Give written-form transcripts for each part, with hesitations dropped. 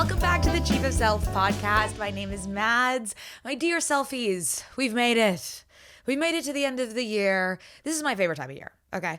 Welcome back to the Chief of Self podcast. My name is Mads. My dear selfies, we've made it. We made it to the end of the year. This is my favorite time of year, okay?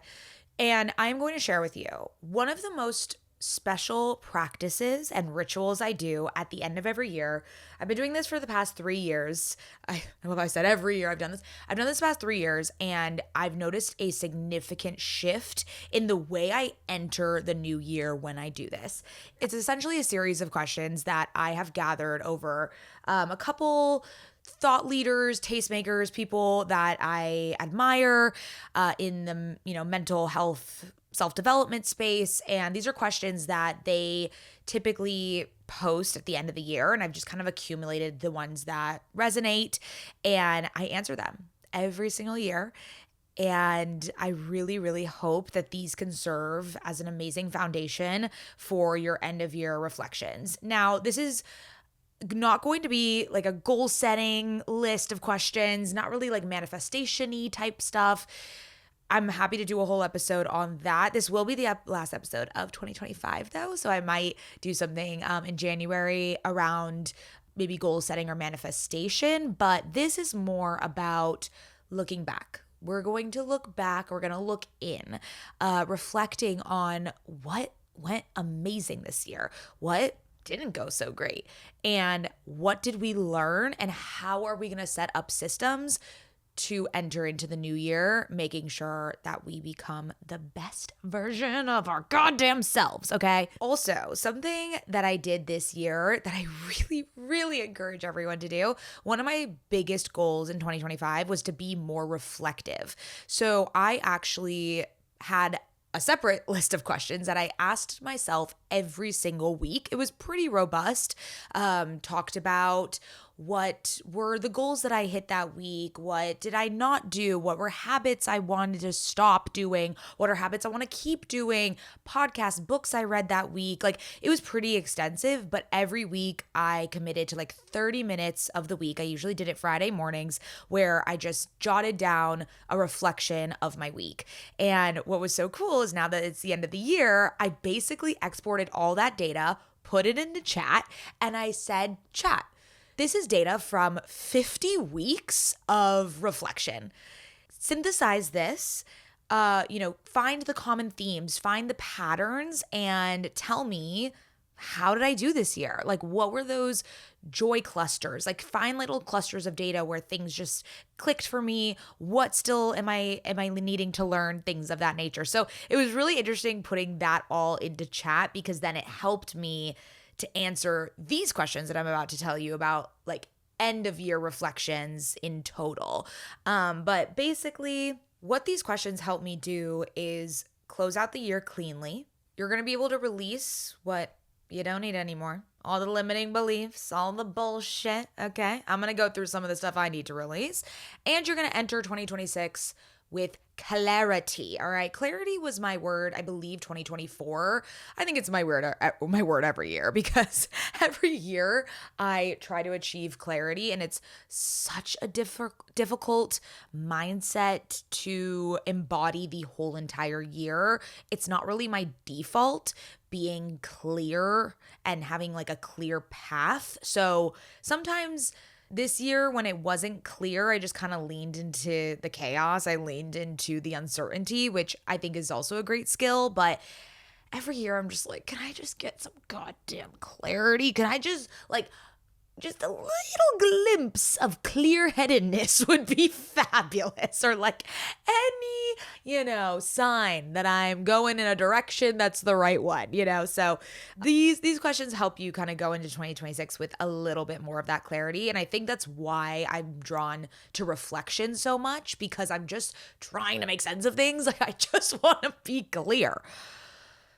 And I'm going to share with you one of the most special practices and rituals I do at the end of every year. I've been doing this for the past 3 years. I love how I said every year I've done this. I've done this past 3 years, and I've noticed a significant shift in the way I enter the new year when I do this. It's essentially a series of questions that I have gathered over a couple thought leaders, tastemakers, people that I admire in the mental health self-development space. And these are questions that they typically post at the end of the year. And I've just kind of accumulated the ones that resonate, and I answer them every single year. And I really, really hope that these can serve as an amazing foundation for your end of year reflections. Now, this is not going to be like a goal setting list of questions, not really like manifestation-y type stuff. I'm happy to do a whole episode on that. This will be the last episode of 2025 though, so I might do something in January around maybe goal setting or manifestation, but this is more about looking back. We're going to look back, we're going to look in, reflecting on what went amazing this year, what didn't go so great, and what did we learn, and how are we going to set up systems to enter into the new year, making sure that we become the best version of our goddamn selves, okay? Also, something that I did this year that I really, really encourage everyone to do, one of my biggest goals in 2025 was to be more reflective. So I actually had a separate list of questions that I asked myself every single week. It was pretty robust. Talked about what were the goals that I hit that week? What did I not do? What were habits I wanted to stop doing? What are habits I want to keep doing? Podcasts, books I read that week. Like, it was pretty extensive, but every week I committed to like 30 minutes of the week. I usually did it Friday mornings, where I just jotted down a reflection of my week. And what was so cool is now that it's the end of the year, I basically exported all that data, put it into chat, and I said, chat, this is data from 50 weeks of reflection. Synthesize this, find the common themes, find the patterns, and tell me, how did I do this year? Like, what were those joy clusters? Like, find little clusters of data where things just clicked for me. What still am I needing to learn? Things of that nature. So it was really interesting putting that all into chat, because then it helped me to answer these questions that I'm about to tell you about, like end of year reflections in total. But basically, what these questions help me do is close out the year cleanly. You're going to be able to release what you don't need anymore. All the limiting beliefs, all the bullshit, okay? I'm going to go through some of the stuff I need to release. And you're going to enter 2026 with clarity, all right? Clarity was my word, I believe, 2024. I think it's my word every year, because every year I try to achieve clarity, and it's such a difficult mindset to embody the whole entire year. It's not really my default, being clear and having like a clear path. So sometimes this year, when it wasn't clear, I just kind of leaned into the chaos. I leaned into the uncertainty, which I think is also a great skill. But every year I'm just like, can I just get some goddamn clarity? Can I just a little glimpse of clear-headedness would be fabulous, or like any, sign that I'm going in a direction that's the right one, So these questions help you kind of go into 2026 with a little bit more of that clarity. And I think that's why I'm drawn to reflection so much, because I'm just trying to make sense of things. Like, I just want to be clear.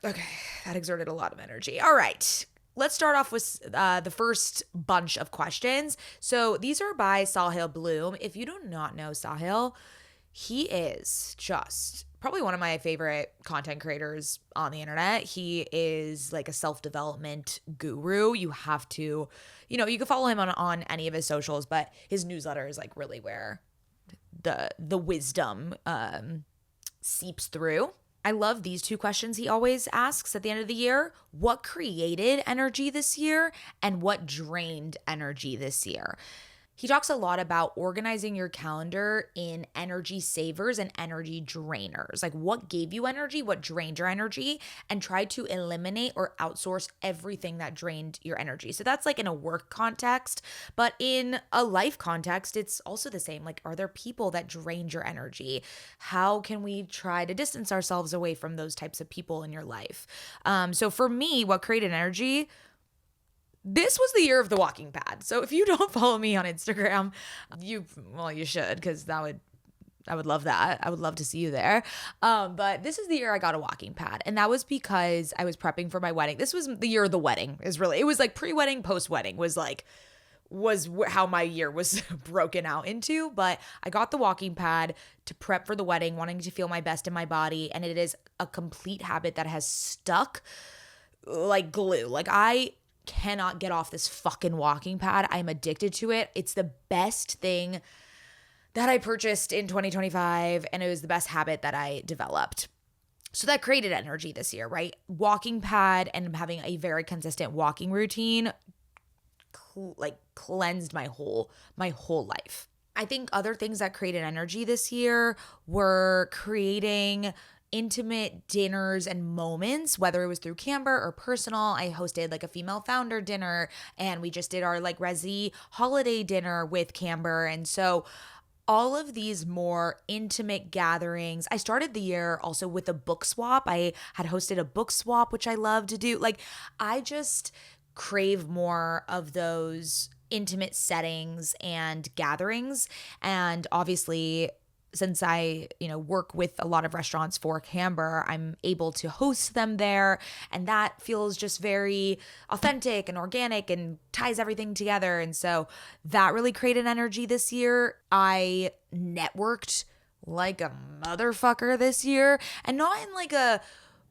Okay, that exerted a lot of energy. All right. Let's start off with the first bunch of questions. So these are by Sahil Bloom. If you do not know Sahil, he is just probably one of my favorite content creators on the internet. He is like a self-development guru. You have to, you can follow him on any of his socials, but his newsletter is like really where the wisdom seeps through. I love these two questions he always asks at the end of the year. What created energy this year and what drained energy this year? He talks a lot about organizing your calendar in energy savers and energy drainers. Like what gave you energy, what drained your energy, and try to eliminate or outsource everything that drained your energy. So that's like in a work context, but in a life context, it's also the same. Like, are there people that drained your energy? How can we try to distance ourselves away from those types of people in your life? So for me, what created energy? This was the year of the walking pad. So if you don't follow me on Instagram, you should, because I would love that. I would love to see you there. But this is the year I got a walking pad. And that was because I was prepping for my wedding. This was the year of the wedding it was like pre-wedding, post-wedding was how my year was broken out into. But I got the walking pad to prep for the wedding, wanting to feel my best in my body. And it is a complete habit that has stuck like glue. Like I cannot get off this fucking walking pad. I'm addicted to it. It's the best thing that I purchased in 2025, and it was the best habit that I developed. So that created energy this year, right? Walking pad and having a very consistent walking routine cleansed my whole life. I think other things that created energy this year were creating intimate dinners and moments, whether it was through Camber or personal. I hosted like a female founder dinner, and we just did our like Resi holiday dinner with Camber. And so all of these more intimate gatherings. I started the year also with a book swap. I had hosted a book swap, which I love to do. Like I just crave more of those intimate settings and gatherings. And obviously, since I, work with a lot of restaurants for Camber, I'm able to host them there. And that feels just very authentic and organic and ties everything together. And so that really created energy this year. I networked like a motherfucker this year, and not in like a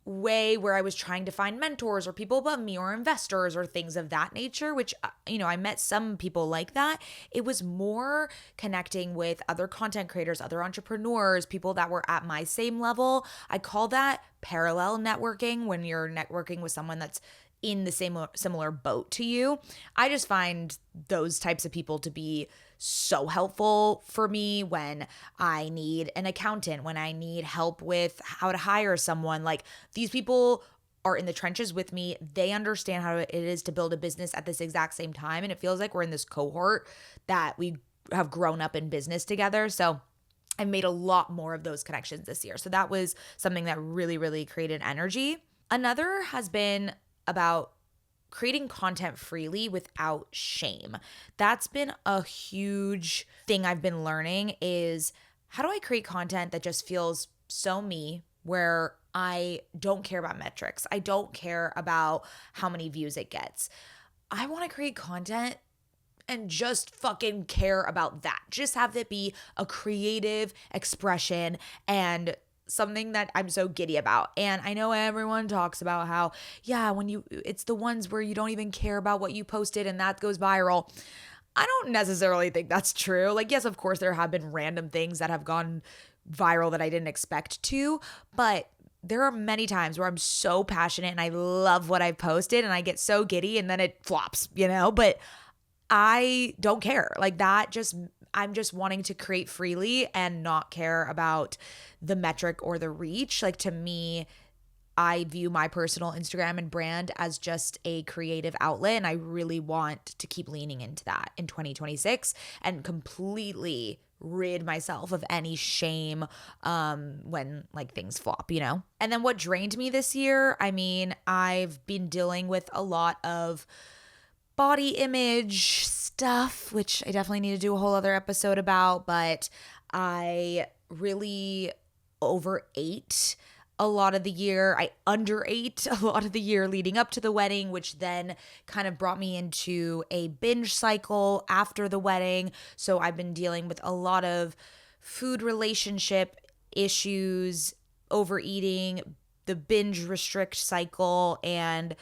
way where I was trying to find mentors or people above me or investors or things of that nature, which, I met some people like that. It was more connecting with other content creators, other entrepreneurs, people that were at my same level. I call that parallel networking, when you're networking with someone that's in the similar boat to you. I just find those types of people to be so helpful for me when I need an accountant, when I need help with how to hire someone. Like these people are in the trenches with me. They understand how it is to build a business at this exact same time. And it feels like we're in this cohort that we have grown up in business together. So I made a lot more of those connections this year. So that was something that really, really created energy. Another has been about creating content freely without shame. That's been a huge thing I've been learning, is how do I create content that just feels so me, where I don't care about metrics. I don't care about how many views it gets. I want to create content and just fucking care about that. Just have it be a creative expression and something that I'm so giddy about. And I know everyone talks about how, it's the ones where you don't even care about what you posted and that goes viral. I don't necessarily think that's true. Like, yes, of course, there have been random things that have gone viral that I didn't expect to, but there are many times where I'm so passionate and I love what I've posted and I get so giddy and then it flops, but I don't care. Like I'm just wanting to create freely and not care about the metric or the reach. Like to me, I view my personal Instagram and brand as just a creative outlet, and I really want to keep leaning into that in 2026 and completely rid myself of any shame when like things flop, And then what drained me this year, I've been dealing with a lot of body image stuff, which I definitely need to do a whole other episode about, but I really overate a lot of the year. I underate a lot of the year leading up to the wedding, which then kind of brought me into a binge cycle after the wedding. So I've been dealing with a lot of food relationship issues, overeating, the binge restrict cycle, and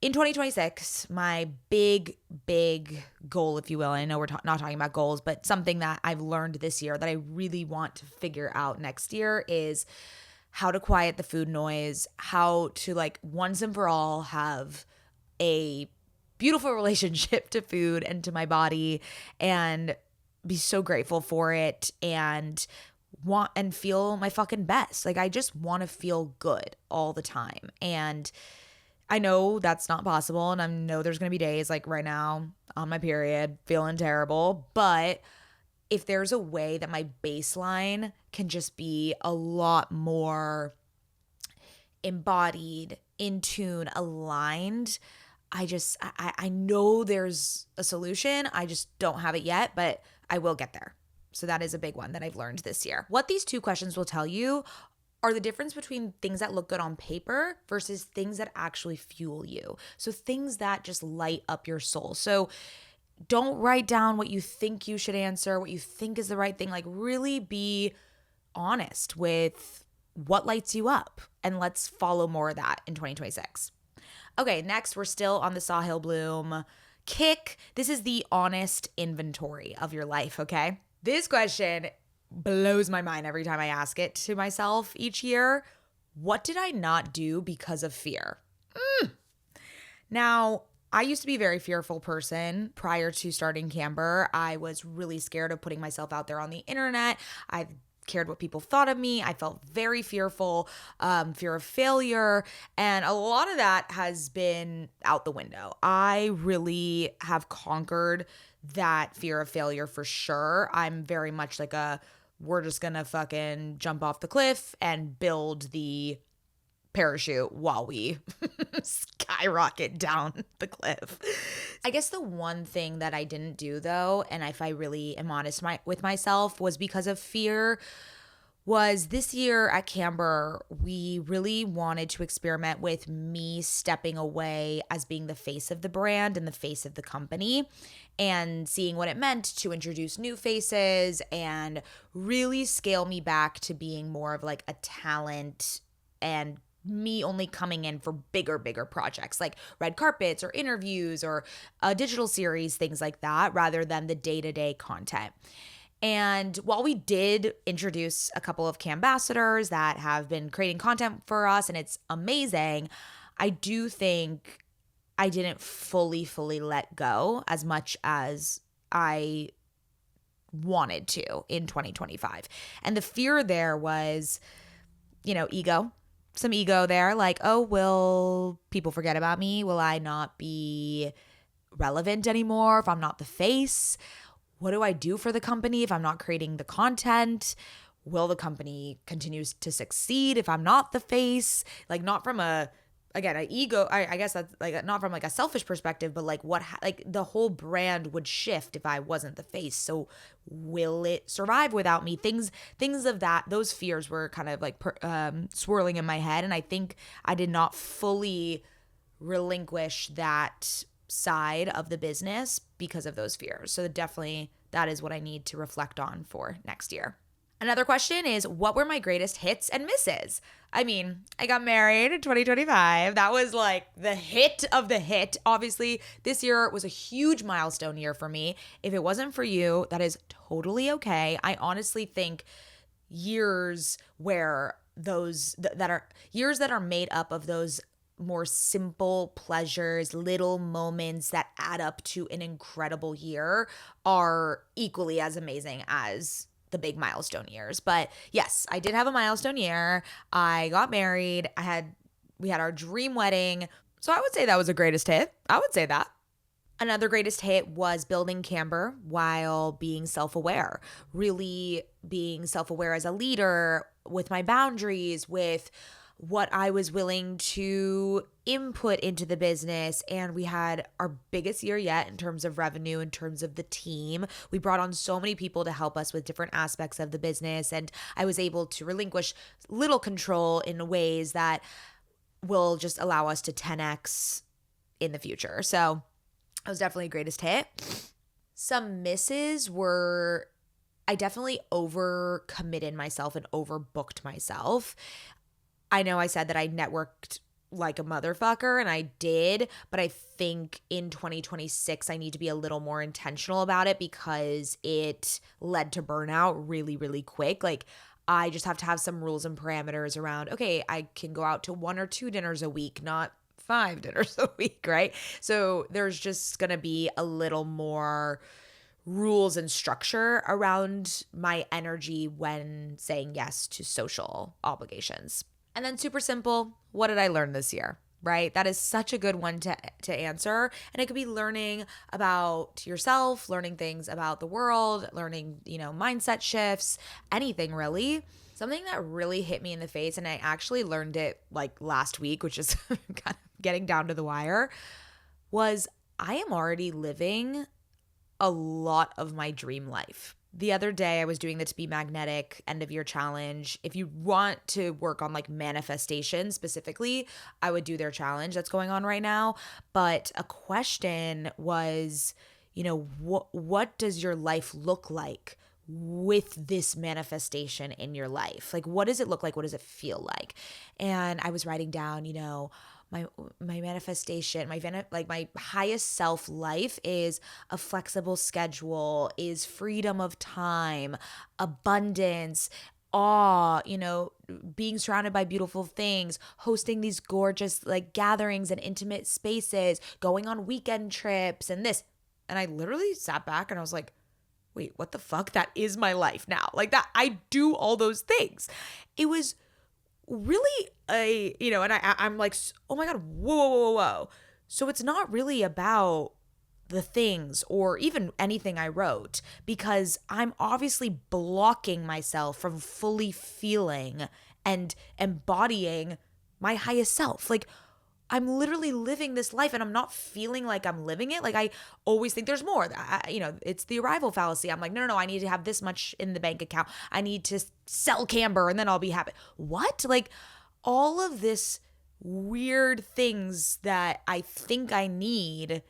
in 2026, my big goal, if you will, and I know we're not talking about goals, but something that I've learned this year that I really want to figure out next year is how to quiet the food noise, how to like once and for all have a beautiful relationship to food and to my body and be so grateful for it and want and feel my fucking best. Like I just want to feel good all the time. And I know that's not possible. And I know there's going to be days like right now on my period feeling terrible. But if there's a way that my baseline can just be a lot more embodied, in tune, aligned, I know there's a solution. I just don't have it yet, but I will get there. So that is a big one that I've learned this year. What these two questions will tell you are the difference between things that look good on paper versus things that actually fuel you. So things that just light up your soul. So don't write down what you think you should answer, what you think is the right thing. Like really be honest with what lights you up. And let's follow more of that in 2026. Okay, next, we're still on the Sahil Bloom kick. This is the honest inventory of your life, okay? This question blows my mind every time I ask it to myself each year. What did I not do because of fear? Now, I used to be a very fearful person prior to starting Camber. I was really scared of putting myself out there on the internet. I cared what people thought of me. I felt very fearful, fear of failure. And a lot of that has been out the window. I really have conquered that fear of failure for sure. I'm very much like we're just gonna fucking jump off the cliff and build the parachute while we skyrocket down the cliff. I guess the one thing that I didn't do though, and if I really am honest with myself, was because of fear, was this year at Camber, we really wanted to experiment with me stepping away as being the face of the brand and the face of the company and seeing what it meant to introduce new faces and really scale me back to being more of like a talent and me only coming in for bigger projects like red carpets or interviews or a digital series, things like that, rather than the day-to-day content. And while we did introduce a couple of Cambassadors that have been creating content for us and it's amazing, I do think I didn't fully let go as much as I wanted to in 2025. And the fear there was, ego. Some ego there, like, oh, will people forget about me? Will I not be relevant anymore if I'm not the face? What do I do for the company if I'm not creating the content? Will the company continue to succeed if I'm not the face? Like, not from an ego, I guess that's like not from like a selfish perspective, but like the whole brand would shift if I wasn't the face. So will it survive without me? Things of that, those fears were kind of like swirling in my head. And I think I did not fully relinquish that side of the business because of those fears. So definitely that is what I need to reflect on for next year. Another question is, what were my greatest hits and misses? I mean, I got married in 2025. That was like the hit of the hit. Obviously, this year was a huge milestone year for me. If it wasn't for you, that is totally okay. I honestly think years where years that are made up of those more simple pleasures, little moments that add up to an incredible year are equally as amazing as the big milestone years. But yes, I did have a milestone year. I got married. We had our dream wedding. So I would say that was a greatest hit. I would say that. Another greatest hit was building Camber while being self-aware, really being self-aware as a leader with my boundaries, with what I was willing to input into the business. And we had our biggest year yet in terms of revenue, in terms of the team. We brought on so many people to help us with different aspects of the business. And I was able to relinquish little control in ways that will just allow us to 10x in the future. So that was definitely a greatest hit. Some misses were, I definitely overcommitted myself and overbooked myself. I know I said that I networked like a motherfucker, and I did, but I think in 2026, I need to be a little more intentional about it because it led to burnout really quick. Like, I just have to have some rules and parameters around, okay, I can go out to 1 or 2 dinners a week, not 5 dinners a week, right? So there's just going to be a little more rules and structure around my energy when saying yes to social obligations. And then super simple, what did I learn this year? Right? That is such a good one to answer. And it could be learning about yourself, learning things about the world, learning, mindset shifts, anything really. Something that really hit me in the face, and I actually learned it like last week, which is kind of getting down to the wire, was I am already living a lot of my dream life. The other day I was doing the To Be Magnetic end of year challenge. If you want to work on like manifestation specifically, I would do their challenge that's going on right now. But a question was, what does your life look like with this manifestation in your life? Like, what does it look like? What does it feel like? And I was writing down, my manifestation, my highest self life is a flexible schedule, is freedom of time, abundance, awe, being surrounded by beautiful things, hosting these gorgeous like gatherings and intimate spaces, going on weekend trips and this. And I literally sat back and I was like, wait, what the fuck? That is my life now. Like that, I do all those things. It was really and I'm like, oh my God, whoa. So it's not really about the things or even anything I wrote, because I'm obviously blocking myself from fully feeling and embodying my highest self. Like, I'm literally living this life and I'm not feeling like I'm living it. Like, I always think there's more. It's the arrival fallacy. I'm like, no, I need to have this much in the bank account. I need to sell Camber and then I'll be happy. What? Like, all of this weird things that I think I need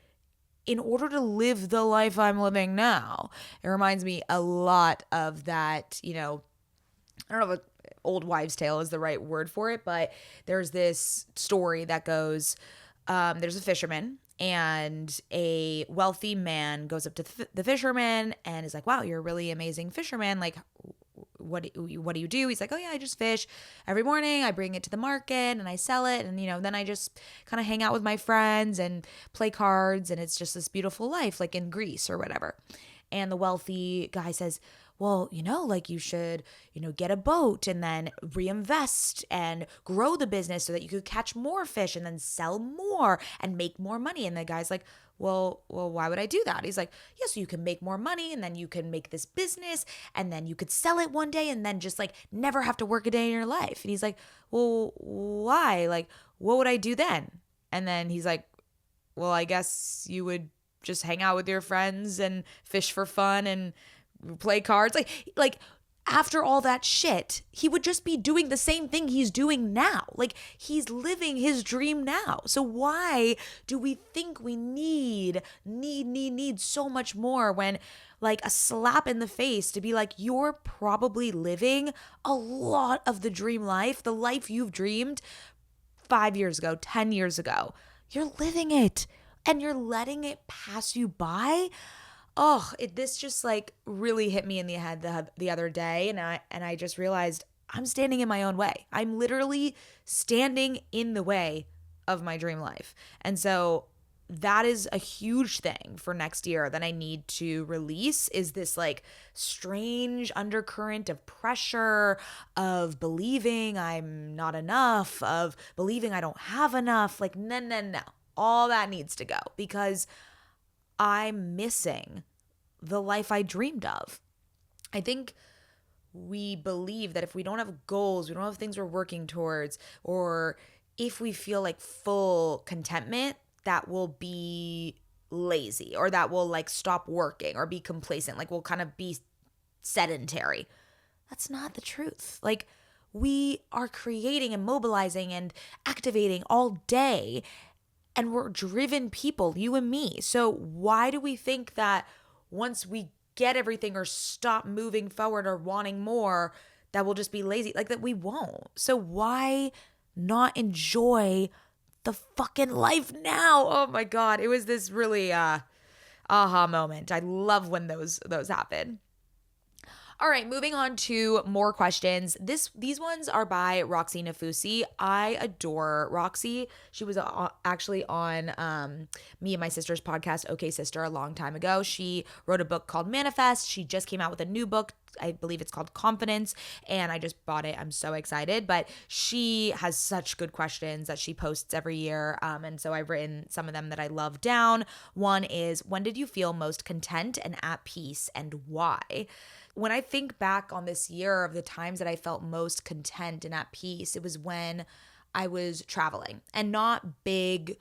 in order to live the life I'm living now. It reminds me a lot of that, I don't know if old wives' tale is the right word for it, but there's this story that goes, there's a fisherman and a wealthy man goes up to the fisherman and is like, wow, you're a really amazing fisherman. Like, what do you do? He's like, oh yeah, I just fish every morning. I bring it to the market and I sell it. And, then I just kind of hang out with my friends and play cards. And it's just this beautiful life, like in Greece or whatever. And the wealthy guy says, well, like you should, get a boat and then reinvest and grow the business so that you could catch more fish and then sell more and make more money. And the guy's like, well, why would I do that? He's like, yeah, so you can make more money and then you can make this business and then you could sell it one day and then just like never have to work a day in your life. And he's like, well, why? Like, what would I do then? And then he's like, well, I guess you would just hang out with your friends and fish for fun and play cards. Like after all that shit, he would just be doing the same thing he's doing now. Like, he's living his dream now. So why do we think we need so much more when, like, a slap in the face to be like, you're probably living a lot of the dream life, the life you've dreamed 5 years ago, 10 years ago. You're living it and you're letting it pass you by. Oh, this just like really hit me in the head the other day, and I just realized I'm standing in my own way. I'm literally standing in the way of my dream life. And so that is a huge thing for next year that I need to release, is this like strange undercurrent of pressure, of believing I'm not enough, of believing I don't have enough. Like, no. All that needs to go, because I'm missing the life I dreamed of. I think we believe that if we don't have goals, we don't have things we're working towards, or if we feel like full contentment, that will be lazy, or that will like stop working or be complacent, like we'll kind of be sedentary. That's not the truth. Like, we are creating and mobilizing and activating all day, and we're driven people, you and me. So why do we think that once we get everything or stop moving forward or wanting more, that we'll just be lazy? Like, that we won't. So why not enjoy the fucking life now? Oh my God. It was this really aha moment. I love when those happen. All right, moving on to more questions. These ones are by Roxie Nafousi. I adore Roxie. She was actually on me and my sister's podcast, Okay Sister, a long time ago. She wrote a book called Manifest. She just came out with a new book. I believe it's called Confidence, and I just bought it. I'm so excited. But she has such good questions that she posts every year. And so I've written some of them that I love down. One is, when did you feel most content and at peace, and why? When I think back on this year of the times that I felt most content and at peace, it was when I was traveling, and not big,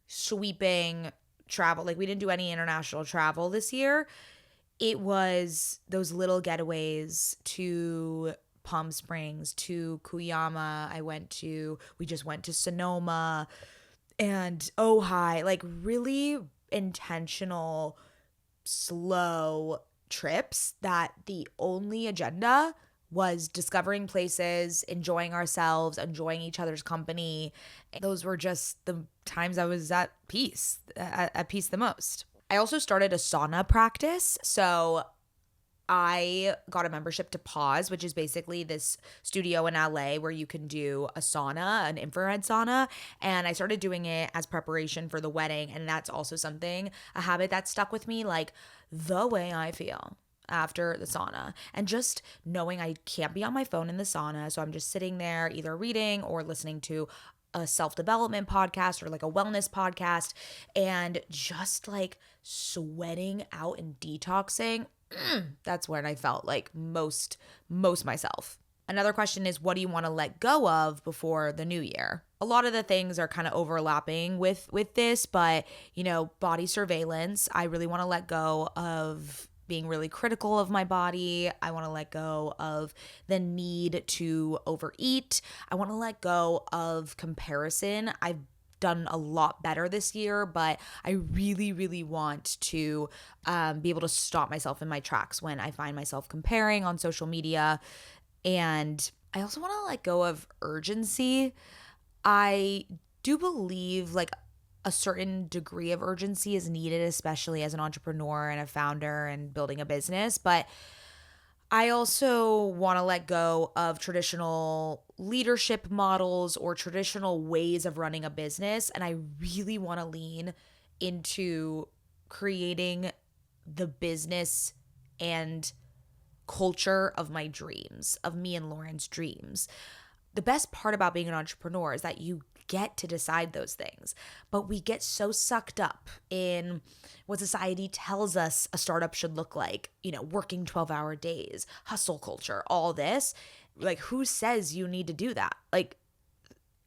sweeping travel. Like, we didn't do any international travel this year. It was those little getaways to Palm Springs, to Kuyama. We just went to Sonoma and Ojai, like really intentional, slow trips that the only agenda was discovering places, enjoying ourselves, enjoying each other's company. Those were just the times I was at peace the most. I also started a sauna practice. So I got a membership to Pause, which is basically this studio in LA where you can do a sauna, an infrared sauna. And I started doing it as preparation for the wedding. And that's also a habit that stuck with me, like the way I feel after the sauna, and just knowing I can't be on my phone in the sauna. So I'm just sitting there either reading or listening to a self-development podcast or like a wellness podcast, and just like sweating out and detoxing. That's when I felt like most myself. Another question is, what do you want to let go of before the new year? A lot of the things are kind of overlapping with this, but body surveillance. I really want to let go of being really critical of my body. I want to let go of the need to overeat. I want to let go of comparison. I've done a lot better this year, but I really, really want to be able to stop myself in my tracks when I find myself comparing on social media. And I also want to let go of urgency. I do believe like a certain degree of urgency is needed, especially as an entrepreneur and a founder and building a business. But I also want to let go of traditional leadership models or traditional ways of running a business. And I really want to lean into creating the business and culture of my dreams, of me and Lauren's dreams. The best part about being an entrepreneur is that you get to decide those things, but we get so sucked up in what society tells us a startup should look like, working 12-hour days, hustle culture, all this. Like, who says you need to do that? Like,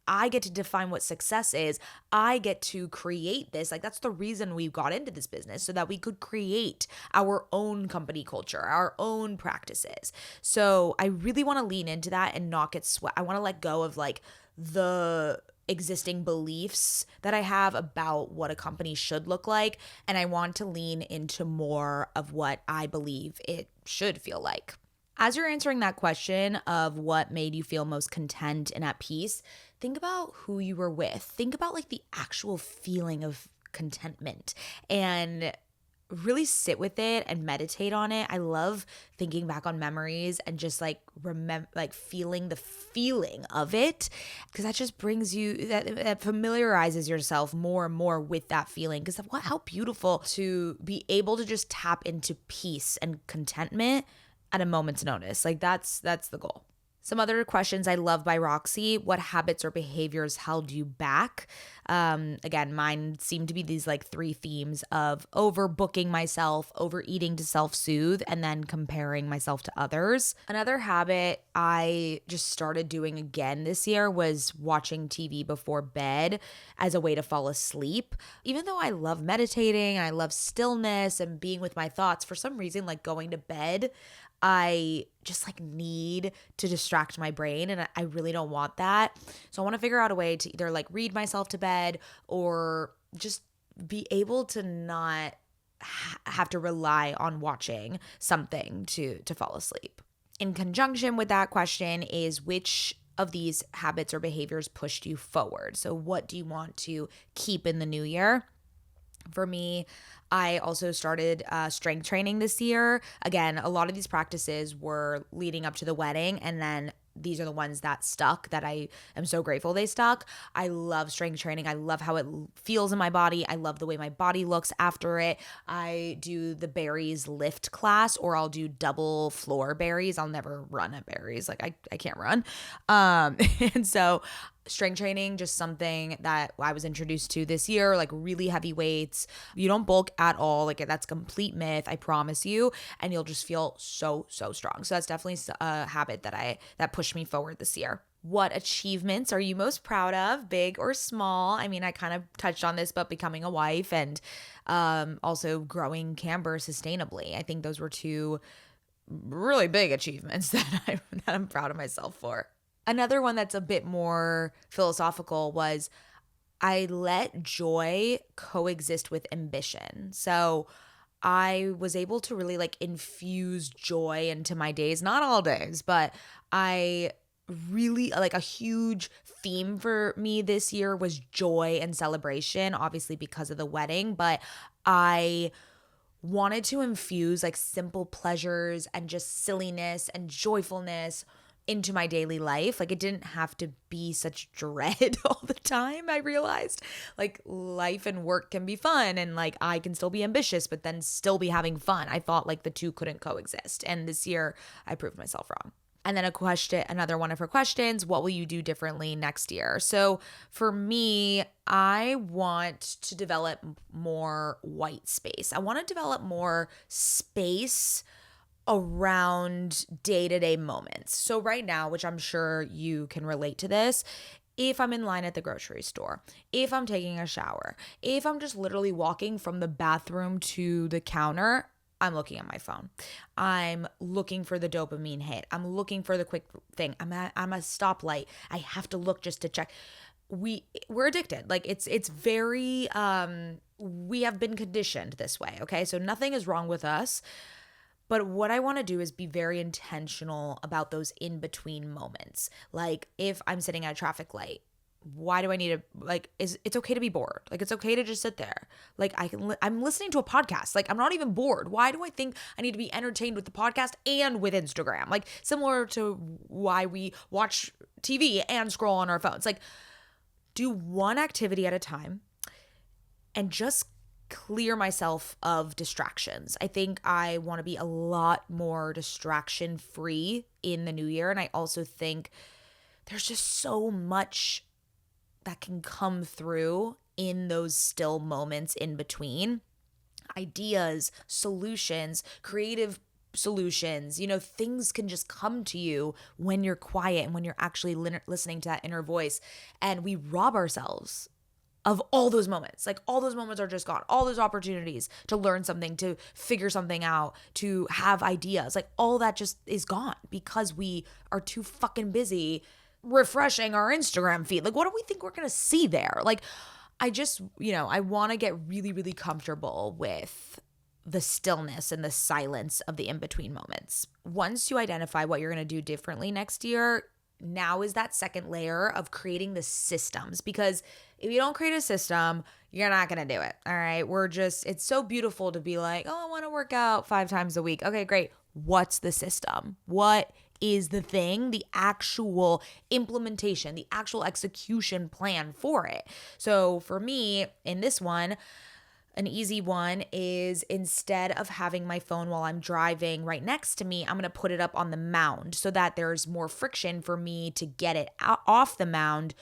I get to define what success is. I get to create this. Like, that's the reason we got into this business, so that we could create our own company culture, our own practices. So I really want to lean into that and not get sweat. I want to let go of like the existing beliefs that I have about what a company should look like. And I want to lean into more of what I believe it should feel like. As you're answering that question of what made you feel most content and at peace, think about who you were with. Think about like the actual feeling of contentment and really sit with it and meditate on it. I love thinking back on memories and just like feeling the feeling of it, because that just brings you, that familiarizes yourself more and more with that feeling. Because how beautiful to be able to just tap into peace and contentment at a moment's notice. Like that's the goal. Some other questions I love by Roxie. What habits or behaviors held you back? Again, mine seem to be these like three themes of overbooking myself, overeating to self-soothe, and then comparing myself to others. Another habit I just started doing again this year was watching TV before bed as a way to fall asleep. Even though I love meditating and I love stillness and being with my thoughts, for some reason, like going to bed, I just like need to distract my brain, and I really don't want that. So I want to figure out a way to either like read myself to bed or just be able to not have to rely on watching something to fall asleep. In conjunction with that question is, which of these habits or behaviors pushed you forward? So what do you want to keep in the new year? For me, I also started strength training this year. Again, a lot of these practices were leading up to the wedding, and then these are the ones that stuck that I am so grateful they stuck. I love strength training. I love how it feels in my body. I love the way my body looks after it. I do the berries lift class, or I'll do double floor berries. I'll never run at berries. Like I can't run. And so strength training, just something that I was introduced to this year, like really heavy weights. You don't bulk at all. Like that's a complete myth, I promise you. And you'll just feel so strong. So that's definitely a habit that pushed me forward this year. What achievements are you most proud of, big or small? I mean, I kind of touched on this, but becoming a wife and also growing Camber sustainably. I think those were two really big achievements that I'm proud of myself for. Another one that's a bit more philosophical was I let joy coexist with ambition. So I was able to really like infuse joy into my days, not all days, but I really like a huge theme for me this year was joy and celebration, obviously because of the wedding, but I wanted to infuse like simple pleasures and just silliness and joyfulness into my daily life. Like it didn't have to be such dread all the time. I realized like life and work can be fun and like I can still be ambitious but then still be having fun. I thought like the two couldn't coexist. And this year I proved myself wrong. And then another one of her questions, what will you do differently next year? So for me, I want to develop more white space. I want to develop more space around day-to-day moments. So right now, which I'm sure you can relate to this, if I'm in line at the grocery store, if I'm taking a shower, if I'm just literally walking from the bathroom to the counter, I'm looking at my phone. I'm looking for the dopamine hit. I'm looking for the quick thing. I'm a stoplight. I have to look just to check. We're addicted. Like it's very we have been conditioned this way, okay? So nothing is wrong with us. But what I want to do is be very intentional about those in-between moments. Like if I'm sitting at a traffic light, why do I need to it's okay to be bored. Like it's okay to just sit there. Like I'm listening to a podcast. Like I'm not even bored. Why do I think I need to be entertained with the podcast and with Instagram? Like similar to why we watch TV and scroll on our phones. Like do one activity at a time and just clear myself of distractions. I think I want to be a lot more distraction free in the new year. And I also think there's just so much that can come through in those still moments in between. Ideas, solutions, creative solutions, things can just come to you when you're quiet and when you're actually listening to that inner voice. And we rob ourselves of all those moments. Like all those moments are just gone. All those opportunities to learn something, to figure something out, to have ideas, like all that just is gone because we are too fucking busy refreshing our Instagram feed. Like what do we think we're going to see there? Like I just, I want to get really, really comfortable with the stillness and the silence of the in-between moments. Once you identify what you're going to do differently next year, now is that second layer of creating the systems, because if you don't create a system, you're not going to do it. All right. It's so beautiful to be like, oh, I want to work out 5 times a week. Okay, great. What's the system? What is the thing, the actual implementation, the actual execution plan for it? So for me in this one, an easy one is instead of having my phone while I'm driving right next to me, I'm going to put it up on the mound so that there's more friction for me to get it off the mound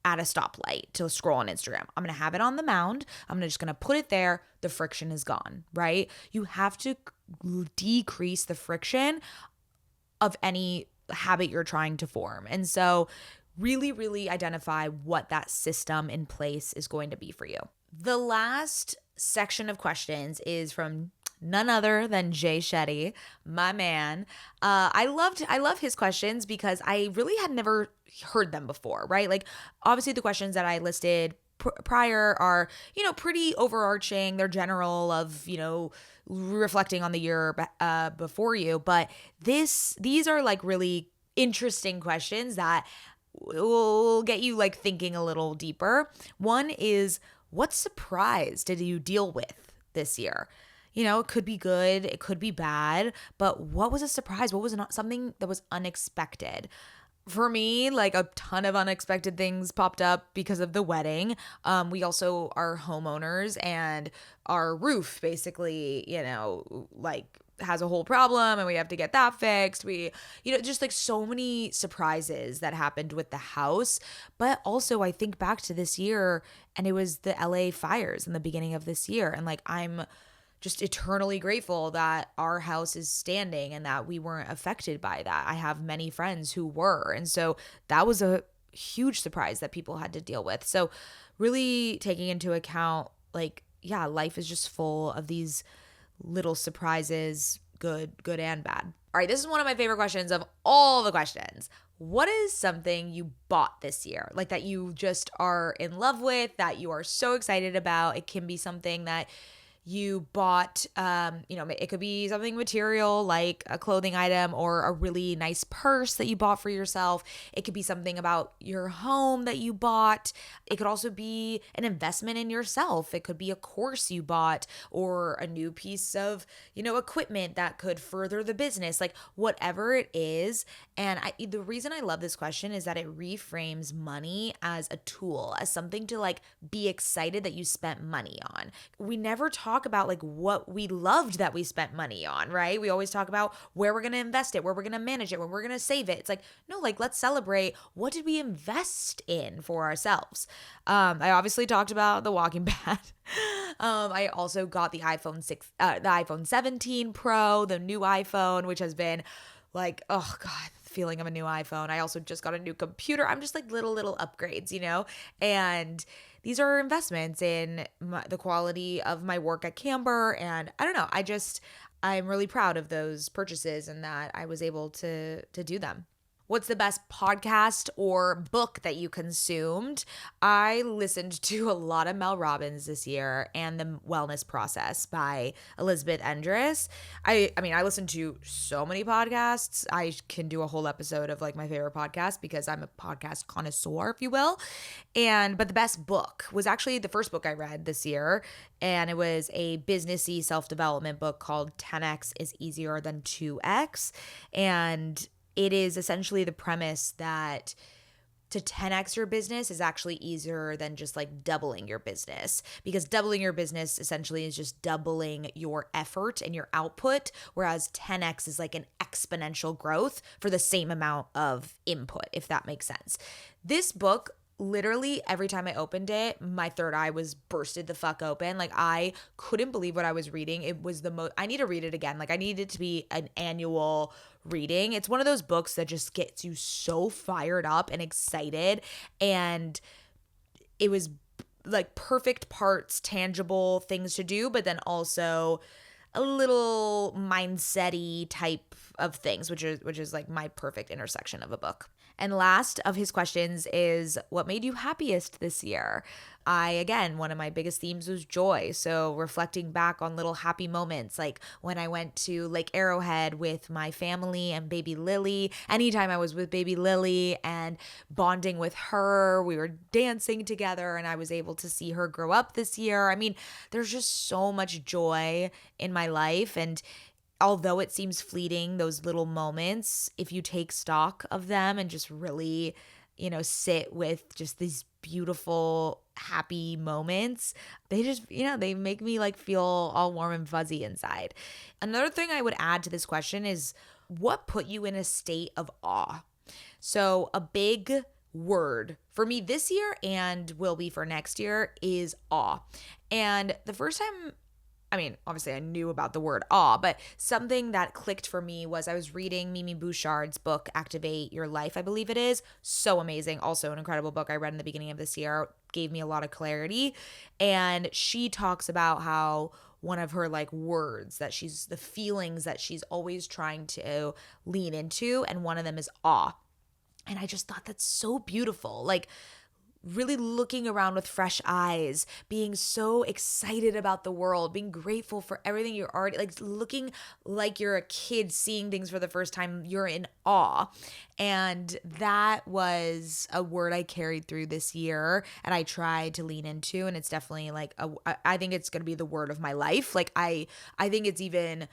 at a stoplight to scroll on Instagram. I'm going to have it on the mound. I'm just going to put it there. The friction is gone, right? You have to decrease the friction of any habit you're trying to form. And so really, really identify what that system in place is going to be for you. The last section of questions is from none other than Jay Shetty, my man. I love his questions because I really had never heard them before, right? Like obviously the questions that I listed prior are, pretty overarching. They're general of, reflecting on the year before you, but these are like really interesting questions that will get you like thinking a little deeper. One is, what surprise did you deal with this year? It could be good, it could be bad, but what was a surprise? What was not something that was unexpected? For me, like a ton of unexpected things popped up because of the wedding. We also are homeowners, and our roof basically, like has a whole problem, and we have to get that fixed. Just like so many surprises that happened with the house. But also I think back to this year, and it was the LA fires in the beginning of this year. And like, I'm just eternally grateful that our house is standing and that we weren't affected by that. I have many friends who were. And so that was a huge surprise that people had to deal with. So really taking into account, like, yeah, life is just full of these little surprises, good and bad. All right, this is one of my favorite questions of all the questions. What is something you bought this year? Like that you just are in love with, that you are so excited about? It can be something that you bought, it could be something material like a clothing item or a really nice purse that you bought for yourself. It could be something about your home that you bought. It could also be an investment in yourself. It could be a course you bought or a new piece of, equipment that could further the business, like whatever it is. And the reason I love this question is that it reframes money as a tool, as something to like be excited that you spent money on. We never talk about like what we loved that we spent money on, right? We always talk about where we're going to invest it, where we're going to manage it, where we're going to save it. It's like, no, like let's celebrate what did we invest in for ourselves. I obviously talked about the walking pad. I also got the iPhone 17 Pro, the new iPhone, which has been like, oh God, the feeling of a new iPhone. I also just got a new computer. I'm just like little upgrades, and these are investments in the quality of my work at Camber. And I don't know, I'm really proud of those purchases and that I was able to do them. What's the best podcast or book that you consumed? I listened to a lot of Mel Robbins this year and The Wellness Process by Elizabeth Endres. I listened to so many podcasts. I can do a whole episode of like my favorite podcast because I'm a podcast connoisseur, if you will. But the best book was actually the first book I read this year. And it was a businessy self-development book called 10X is Easier Than 2X. And it is essentially the premise that to 10x your business is actually easier than just like doubling your business, because doubling your business essentially is just doubling your effort and your output, whereas 10x is like an exponential growth for the same amount of input, if that makes sense. This book, literally every time I opened it, my third eye was bursted the fuck open. Like I couldn't believe what I was reading. It was I need to read it again. Like I need it to be an annual reading. It's one of those books that just gets you so fired up and excited. And it was like perfect parts, tangible things to do, but then also a little mindset-y type of things, which is like my perfect intersection of a book. And last of his questions is, what made you happiest this year? One of my biggest themes was joy. So reflecting back on little happy moments, like when I went to Lake Arrowhead with my family and baby Lily, anytime I was with baby Lily and bonding with her, we were dancing together and I was able to see her grow up this year. I mean, there's just so much joy in my life. And although it seems fleeting, those little moments, if you take stock of them and just really, sit with just these beautiful, happy moments, they just, they make me like feel all warm and fuzzy inside. Another thing I would add to this question is, what put you in a state of awe? So a big word for me this year and will be for next year is awe. And the first time, obviously I knew about the word awe, but something that clicked for me was I was reading Mimi Bouchard's book, Activate Your Life, I believe it is. So amazing. Also an incredible book I read in the beginning of this year. Gave me a lot of clarity. And she talks about how one of her like words that the feelings that she's always trying to lean into, and one of them is awe. And I just thought that's so beautiful. Like really looking around with fresh eyes, being so excited about the world, being grateful for everything you're already, like looking like you're a kid seeing things for the first time. You're in awe. And that was a word I carried through this year and I tried to lean into. And it's definitely like, I think it's going to be the word of my life. Like I think it's even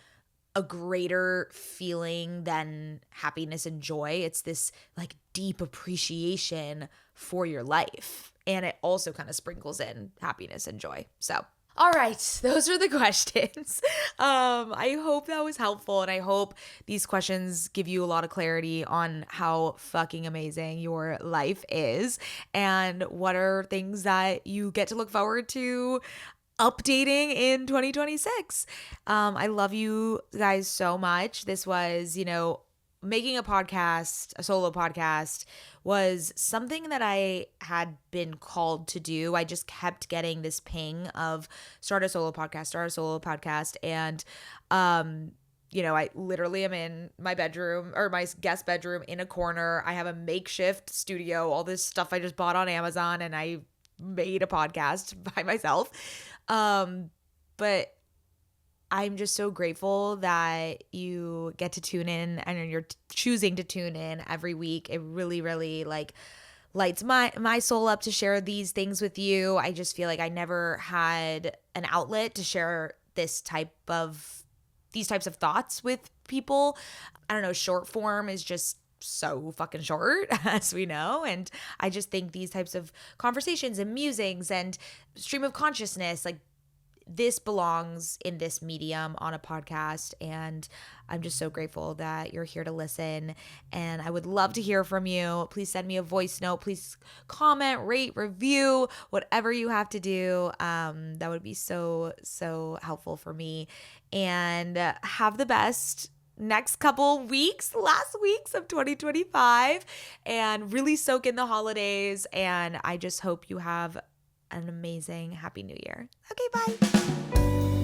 a greater feeling than happiness and joy. It's this like deep appreciation for your life. And it also kind of sprinkles in happiness and joy. So, all right, those are the questions. I hope that was helpful. And I hope these questions give you a lot of clarity on how fucking amazing your life is and what are things that you get to look forward to updating in 2026. I love you guys so much. This was, making a podcast, a solo podcast, was something that I had been called to do. I just kept getting this ping of start a solo podcast. And, I literally am in my bedroom or my guest bedroom in a corner. I have a makeshift studio, all this stuff I just bought on Amazon, and I made a podcast by myself. But I'm just so grateful that you get to tune in and you're choosing to tune in every week. It really, really lights my soul up to share these things with you. I just feel like I never had an outlet to share these types of thoughts with people. I don't know, short form is just so fucking short, as we know. And I just think these types of conversations and musings and stream of consciousness, like this belongs in this medium on a podcast. And I'm just so grateful that you're here to listen. And I would love to hear from you. Please send me a voice note. Please comment, rate, review, whatever you have to do. That would be so, so helpful for me. And have the best next couple weeks, last weeks of 2025, and really soak in the holidays. And I just hope you have an amazing happy new year. Okay, bye.